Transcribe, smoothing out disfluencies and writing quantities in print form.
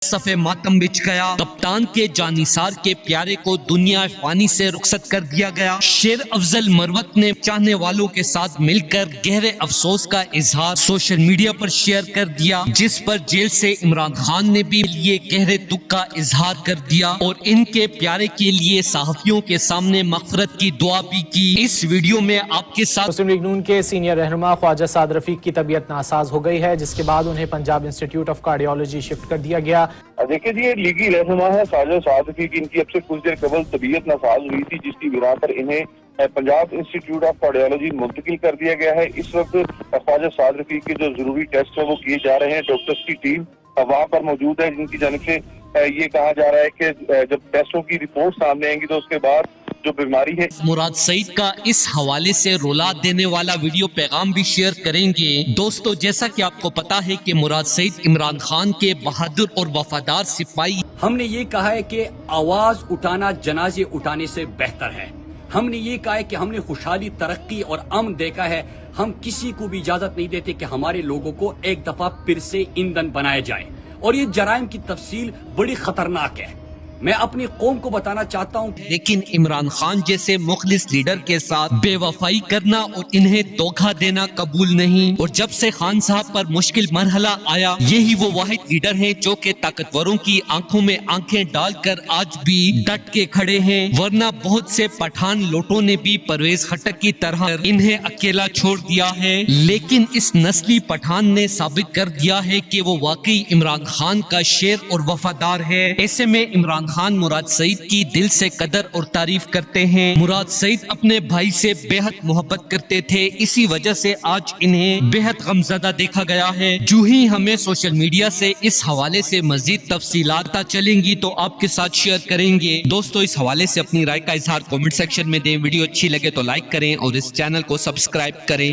صفے ماتم بچ گیا، کپتان کے جانثار کے پیارے کو دنیا فانی سے رخصت کر دیا گیا۔ شیر افضل مروت نے چاہنے والوں کے ساتھ مل کر گہرے افسوس کا اظہار سوشل میڈیا پر شیئر کر دیا، جس پر جیل سے عمران خان نے بھی یہ گہرے دکھ کا اظہار کر دیا اور ان کے پیارے کے لیے صحافیوں کے سامنے مغفرت کی دعا بھی کی۔ اس ویڈیو میں آپ کے ساتھ مسلم لیگ نون کے سینئر رہنما خواجہ سعد رفیق کی طبیعت ناساز ہو گئی ہے، جس کے بعد انہیں پنجاب انسٹی ٹیوٹ آف کارڈیالوجی شفٹ کر دیا گیا۔ دیکھیں جی، یہ لیگی رہنما ہے خواجہ سعد رفیق، ان کی اب سے کچھ دیر قبل طبیعت ناساز ہوئی تھی، جس کی بنا پر انہیں پنجاب انسٹی ٹیوٹ آف کارڈیالوجی منتقل کر دیا گیا ہے۔ اس وقت خواجہ سعد رفیق کے جو ضروری ٹیسٹ ہیں وہ کیے جا رہے ہیں، ڈاکٹرز کی ٹیم وہاں پر موجود ہے، جن کی جانب سے یہ کہا جا رہا ہے کہ جب ٹیسٹوں کی رپورٹ سامنے آئیں گی تو اس کے بعد جو بیماری ہے۔ مراد سعید کا اس حوالے سے رولا دینے والا ویڈیو پیغام بھی شیئر کریں گے۔ دوستو، جیسا کہ آپ کو پتا ہے کہ مراد سعید عمران خان کے بہادر اور وفادار سپاہی۔ ہم نے یہ کہا ہے کہ آواز اٹھانا جنازے اٹھانے سے بہتر ہے۔ ہم نے یہ کہا ہے کہ ہم نے خوشحالی، ترقی اور امن دیکھا ہے۔ ہم کسی کو بھی اجازت نہیں دیتے کہ ہمارے لوگوں کو ایک دفعہ پھر سے ایندھن بنایا جائے، اور یہ جرائم کی تفصیل بڑی خطرناک ہے۔ میں اپنی قوم کو بتانا چاہتا ہوں، لیکن عمران خان جیسے مخلص لیڈر کے ساتھ بے وفائی کرنا اور انہیں دھوکہ دینا قبول نہیں۔ اور جب سے خان صاحب پر مشکل مرحلہ آیا، یہی وہ واحد لیڈر ہیں جو کہ طاقتوروں کی آنکھوں میں آنکھیں ڈال کر آج بھی ڈٹ کے کھڑے ہیں، ورنہ بہت سے پٹھان لوٹوں نے بھی پرویز خٹک کی طرح انہیں اکیلا چھوڑ دیا ہے۔ لیکن اس نسلی پٹھان نے ثابت کر دیا ہے کہ وہ واقعی عمران خان کا شیر اور وفادار ہے۔ ایسے میں عمران خان مراد سعید کی دل سے قدر اور تعریف کرتے ہیں۔ مراد سعید اپنے بھائی سے بے حد محبت کرتے تھے، اسی وجہ سے آج انہیں بے حد غمزدہ دیکھا گیا ہے۔ جو ہی ہمیں سوشل میڈیا سے اس حوالے سے مزید تفصیلات پتہ چلیں گی تو آپ کے ساتھ شیئر کریں گے۔ دوستو، اس حوالے سے اپنی رائے کا اظہار کامنٹ سیکشن میں دیں۔ ویڈیو اچھی لگے تو لائک کریں اور اس چینل کو سبسکرائب کریں۔